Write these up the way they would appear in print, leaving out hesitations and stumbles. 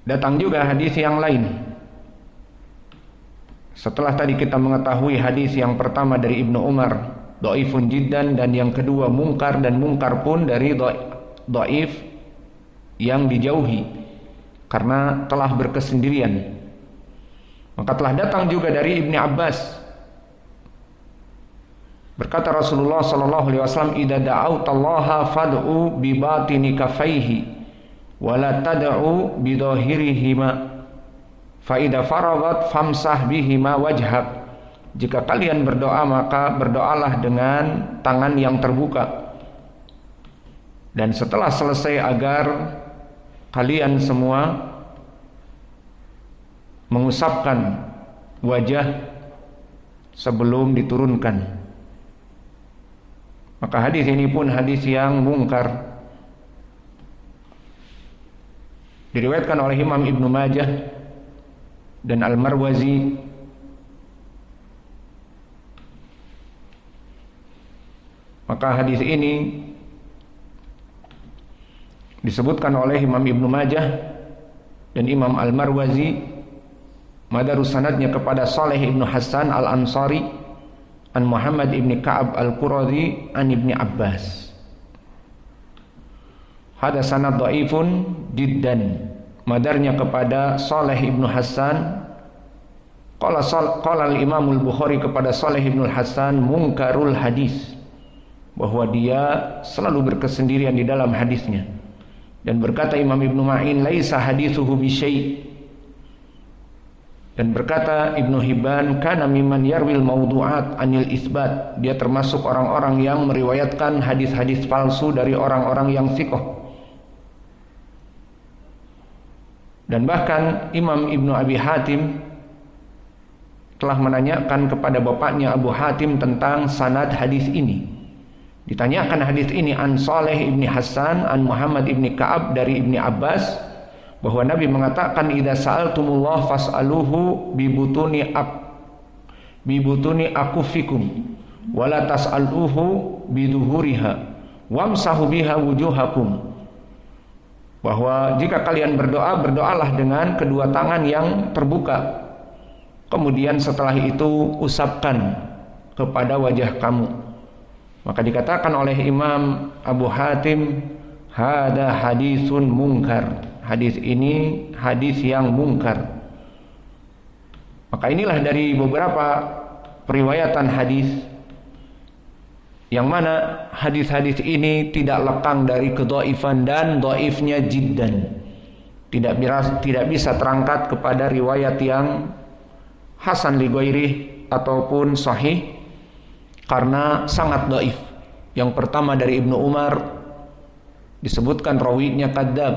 datang juga hadis yang lain. Setelah tadi kita mengetahui hadis yang pertama dari Ibnu Umar, dhaifun jiddan, dan yang kedua mungkar, dan mungkar pun dari dhaif yang dijauhi karena telah berkesendirian. Maka telah datang juga dari Ibnu Abbas, berkata Rasulullah sallallahu alaihi wasallam, "Idza da'autallaha fad'u bi batini kaffaihi wa la tad'u bi dhahirihima fa idza faradat famsah bihima wajhak." Jika kalian berdoa, maka berdoalah dengan tangan yang terbuka, dan setelah selesai agar kalian semua mengusapkan wajah sebelum diturunkan. Maka hadis ini pun hadis yang mungkar, diriwayatkan oleh Imam Ibnu Majah dan Al-Marwazi. Maka hadis ini disebutkan oleh Imam Ibnu Majah dan Imam Al-Marwazi, madarus sanadnya kepada Saleh Ibnu Hasan Al-Ansari an Muhammad Ibni Ka'ab Al-Qurazi an Ibni Abbas. Hada sanad dhaifun jiddan, madarnya kepada Saleh Ibnu Hasan. Qala al-Imam Al-Bukhari kepada Saleh Ibnu Hasan mungkarul hadis, bahwa dia selalu berkesendirian di dalam hadisnya. Dan berkata Imam Ibnu Ma'in, laisa hadithuhu bi syai'. Dan berkata Ibnu Hibban, kana mimman yarwil mawdu'at anil isbat, dia termasuk orang-orang yang meriwayatkan hadis-hadis palsu dari orang-orang yang thiqah. Dan bahkan Imam Ibnu Abi Hatim telah menanyakan kepada bapaknya Abu Hatim tentang sanad hadis ini. Ditanyakan hadis ini an Saleh Ibni Hasan an Muhammad Ibni Ka'ab dari Ibni Abbas, bahwa Nabi mengatakan, idza sa'altumullah fas'aluhu bi butuni akufikum wa la tas'aluhu bi duhuriha wamsahu biha wujuhakum. Bahwa jika kalian berdoa, berdoalah dengan kedua tangan yang terbuka, kemudian setelah itu usapkan kepada wajah kamu. Maka dikatakan oleh Imam Abu Hatim, hada hadisun mungkar, hadis ini hadis yang mungkar. Maka inilah dari beberapa periwayatan hadis yang mana hadis-hadis ini tidak lekang dari kedhaifan dan dhaifnya jiddan, tidak bisa terangkat kepada riwayat yang hasan li ghairih ataupun sahih, karena sangat dhaif. Yang pertama dari Ibnu Umar disebutkan rawinya kadzab,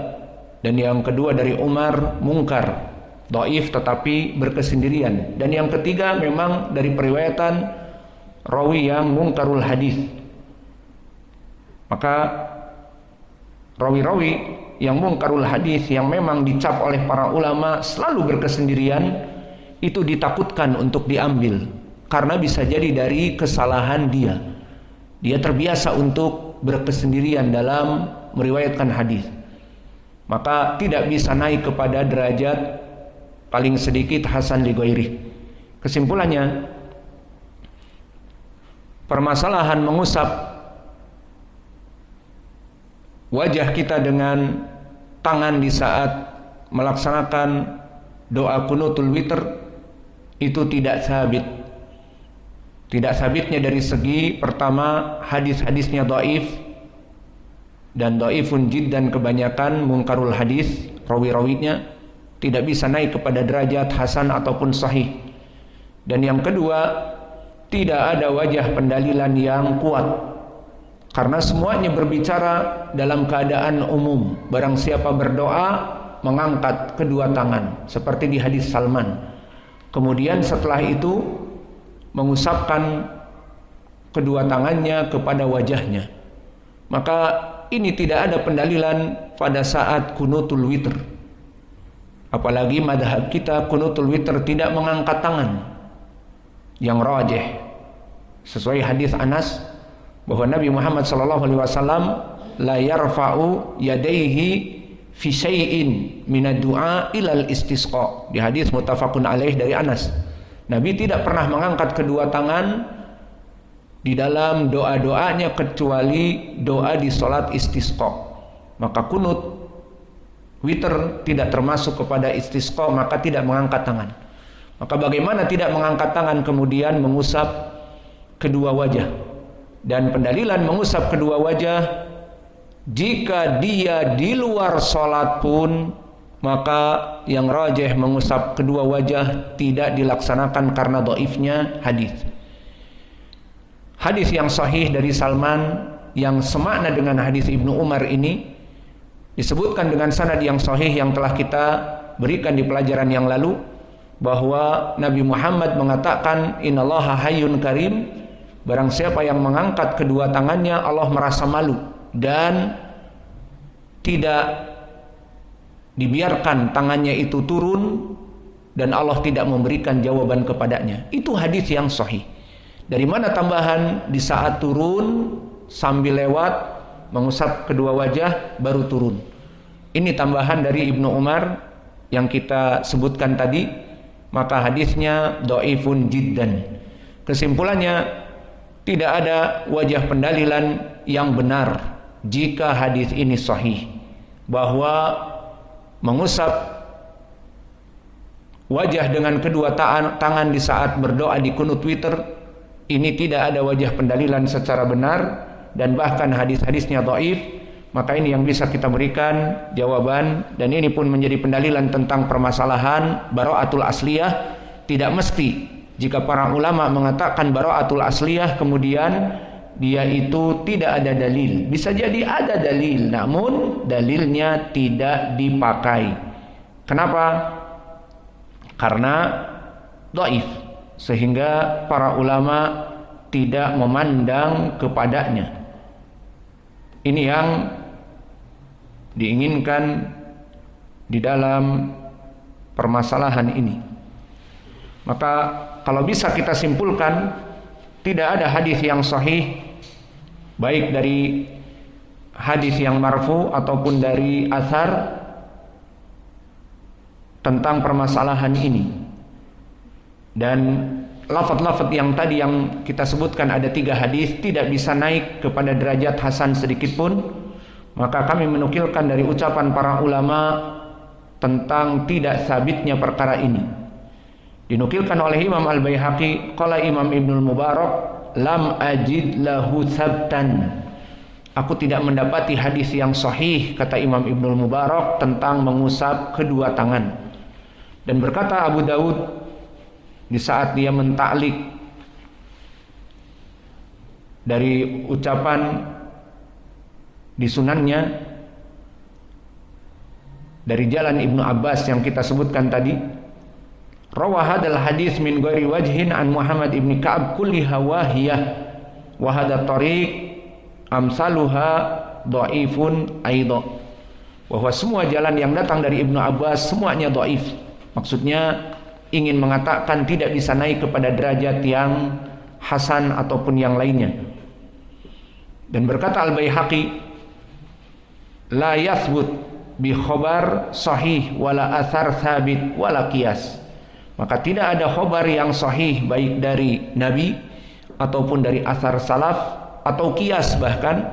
dan yang kedua dari Umar mungkar, dhaif tetapi berkesendirian, dan yang ketiga memang dari periwayatan rawi yang mungkarul hadis. Maka rawi-rawi yang mungkarul hadis yang memang dicap oleh para ulama selalu berkesendirian, itu ditakutkan untuk diambil, karena bisa jadi dari kesalahan dia. Dia terbiasa untuk berkesendirian dalam meriwayatkan hadis, maka tidak bisa naik kepada derajat paling sedikit hasan li ghairih. Kesimpulannya, permasalahan mengusap wajah kita dengan tangan di saat melaksanakan doa kunutul witr itu tidak sabit. Tidak sabitnya dari segi pertama, hadis-hadisnya dhaif dan dhaifun jiddan, kebanyakan mungkarul hadis, rawi-rawinya tidak bisa naik kepada derajat hasan ataupun sahih. Dan yang kedua, tidak ada wajah pendalilan yang kuat, karena semuanya berbicara dalam keadaan umum. Barang siapa berdoa mengangkat kedua tangan seperti di hadis Salman, kemudian setelah itu mengusapkan kedua tangannya kepada wajahnya. Maka ini tidak ada pendalilan pada saat kunutul witr. Apalagi madhab kita kunutul witr tidak mengangkat tangan. Yang rajih sesuai hadis Anas bahwa Nabi Muhammad SAW la yarfa'u yadaihi fi syai'in minad du'a ilal istisqa. Di hadis muttafaqun alaih dari Anas, Nabi tidak pernah mengangkat kedua tangan di dalam doa-doanya kecuali doa di salat istisqa. Maka kunut witir tidak termasuk kepada istisqa, maka tidak mengangkat tangan. Maka bagaimana tidak mengangkat tangan kemudian mengusap kedua wajah? Dan pendalilan mengusap kedua wajah, jika dia di luar salat pun, maka yang rajih mengusap kedua wajah tidak dilaksanakan karena dhaifnya hadis. Hadis yang sahih dari Salman yang semakna dengan hadis Ibnu Umar ini disebutkan dengan sanad yang sahih yang telah kita berikan di pelajaran yang lalu, bahwa Nabi Muhammad mengatakan innallaha hayyun karim, barang siapa yang mengangkat kedua tangannya Allah merasa malu dan tidak dibiarkan tangannya itu turun dan Allah tidak memberikan jawaban kepadanya. Itu hadis yang sahih. Dari mana tambahan di saat turun sambil lewat mengusap kedua wajah baru turun? Ini tambahan dari Ibnu Umar yang kita sebutkan tadi, maka hadisnya dhaifun jiddan. Kesimpulannya, tidak ada wajah pendalilan yang benar jika hadis ini sahih, bahwa mengusap wajah dengan kedua tangan di saat berdoa di kunut witir ini tidak ada wajah pendalilan secara benar, dan bahkan hadis-hadisnya dhaif. Maka ini yang bisa kita berikan jawaban, dan ini pun menjadi pendalilan tentang permasalahan bara'atul asliyah. Tidak mesti jika para ulama mengatakan bara'atul asliyah kemudian dia itu tidak ada dalil. Bisa jadi ada dalil, namun dalilnya tidak dipakai. Kenapa? Karena dhaif, sehingga para ulama tidak memandang kepadanya. Ini yang diinginkan di dalam permasalahan ini. Maka kalau bisa kita simpulkan, tidak ada hadis yang sahih, baik dari hadis yang marfu ataupun dari athar, tentang permasalahan ini. Dan lafaz-lafaz yang tadi yang kita sebutkan ada 3 hadis tidak bisa naik kepada derajat hasan sedikit pun. Maka kami menukilkan dari ucapan para ulama tentang tidak sabitnya perkara ini. Dinukilkan oleh Imam Al-Baihaqi, qala Imam Ibnul Mubarak, lam ajid lahu sabtan. Aku tidak mendapati hadis yang sahih, kata Imam Ibnul Mubarak, tentang mengusap kedua tangan. Dan berkata Abu Daud di saat dia mentaklik dari ucapan di sunannya dari jalan Ibnu Abbas yang kita sebutkan tadi, rawa hadal hadis min ghairi wajhin an Muhammad ibn Ka'ab kulliha wahiyah wa hadha tariq amsaluha dhaifun aidha. Bahwa semua jalan yang datang dari Ibnu Abbas semuanya dhaif. Maksudnya ingin mengatakan tidak bisa naik kepada derajat yang hasan ataupun yang lainnya. Dan berkata Al-Baihaqi, la yathbut bi khabar sahih wala athar thabit wala qiyas. Maka tidak ada khabar yang sahih baik dari Nabi ataupun dari athar salaf atau qiyas bahkan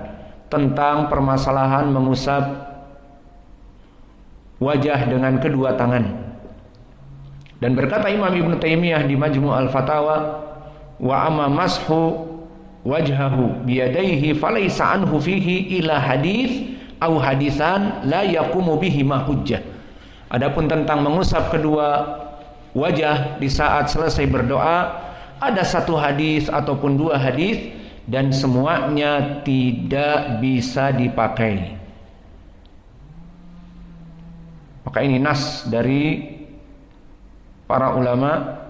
tentang permasalahan mengusap wajah dengan kedua tangan. Dan berkata Imam Ibn Taimiyah di Majmu' al-Fatawa, wa amma mashu wajhahu biyadaihi falaysa anhu fihi ila hadis au hadisan la yaqumu bihi ma hujjah. Adapun tentang mengusap kedua wajah di saat selesai berdoa, ada 1 hadis ataupun 2 hadis dan semuanya tidak bisa dipakai. Maka ini nas dari para ulama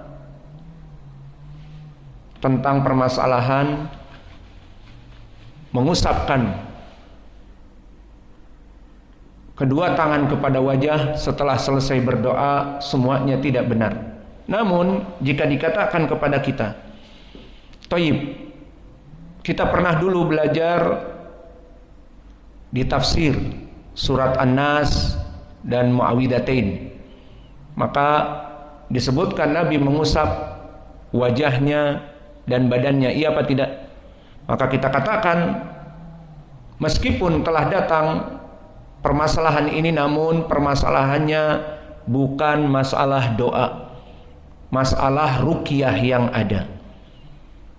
tentang permasalahan mengusapkan kedua tangan kepada wajah setelah selesai berdoa semuanya tidak benar. Namun jika dikatakan kepada kita, Thayyib, kita pernah dulu belajar di tafsir surat An-Nas dan Muawwidzatain. Maka disebutkan Nabi mengusap wajahnya dan badannya, iya apa tidak? Maka kita katakan meskipun telah datang permasalahan ini, namun permasalahannya bukan masalah doa, masalah ruqyah yang ada.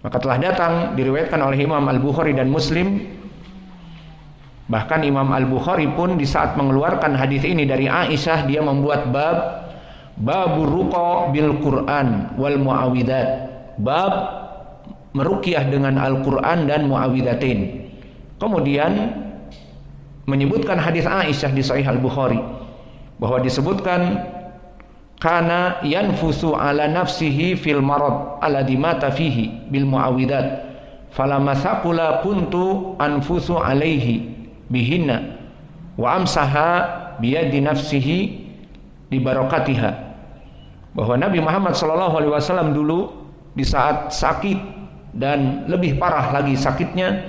Maka telah datang diriwayatkan oleh Imam Al-Bukhari dan Muslim. Bahkan Imam Al-Bukhari pun di saat mengeluarkan hadis ini dari Aisyah, dia membuat babur ruqa bil Quran wal muawwidzat, bab meruqyah dengan Al-Quran dan Muawwidzatain. Kemudian menyebutkan hadis Aisyah di Sahih Al-Bukhari bahwa disebutkan kana yanfusu ala nafsihi fil marad alladhi mata fihi bil muawwidzat falamma thaqula kuntu anfusu alaihi bihinna wa amsaha biyadi nafsihi di barakatiha. Bahwa Nabi Muhammad SAW dulu di saat sakit dan lebih parah lagi sakitnya,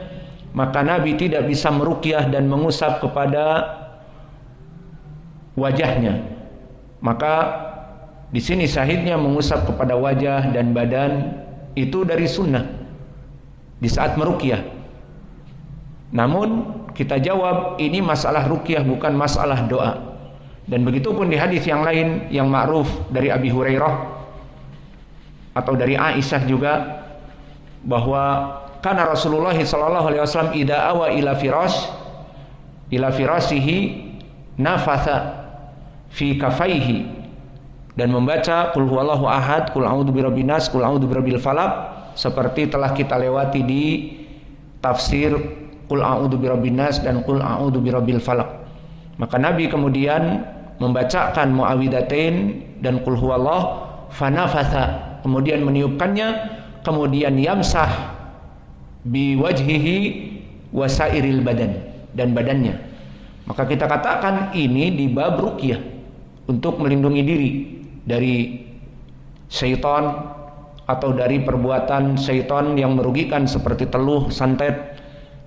maka Nabi tidak bisa meruqyah dan mengusap kepada wajahnya. Maka di sini syahidnya mengusap kepada wajah dan badan itu dari sunnah di saat meruqyah. Namun kita jawab ini masalah ruqyah, bukan masalah doa. Dan begitu pun di hadis yang lain yang ma'ruf dari Abi Hurairah atau dari Aisyah juga, bahwa kana Rasulullah sallallahu alaihi wasallam idza awa ila firasihi nafatha fi kafaihi, dan membaca qul huwallahu ahad, qul a'udzu birabbin nas, qul a'udzu birabbil falaq, seperti telah kita lewati di tafsir qul a'udzu birabbin nas dan qul a'udzu birabbil falaq. Maka Nabi kemudian membacakan Muawwidzatain dan qul huwallah, fanafatha, kemudian meniupkannya, kemudian yamsah biwajhihi wasairil badan, dan badannya. Maka kita katakan ini di bab ruqyah untuk melindungi diri dari syaitan atau dari perbuatan syaitan yang merugikan seperti teluh, santet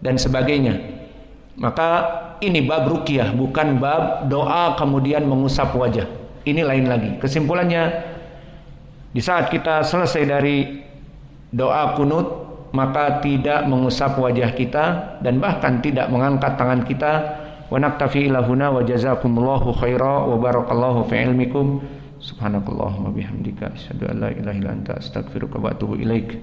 dan sebagainya. Maka ini bab ruqyah, bukan bab doa kemudian mengusap wajah. Ini lain lagi. Kesimpulannya, di saat kita selesai dari doa kunut, maka tidak mengusap wajah kita dan bahkan tidak mengangkat tangan kita. Wa naktafi ilahuna wa jazakumullahu khaira wa barakallahu fi ilmikum. Subhanakallahumma bihamdika asyhadu an la ilaha illa anta astaghfiruka wa atubu ilaik.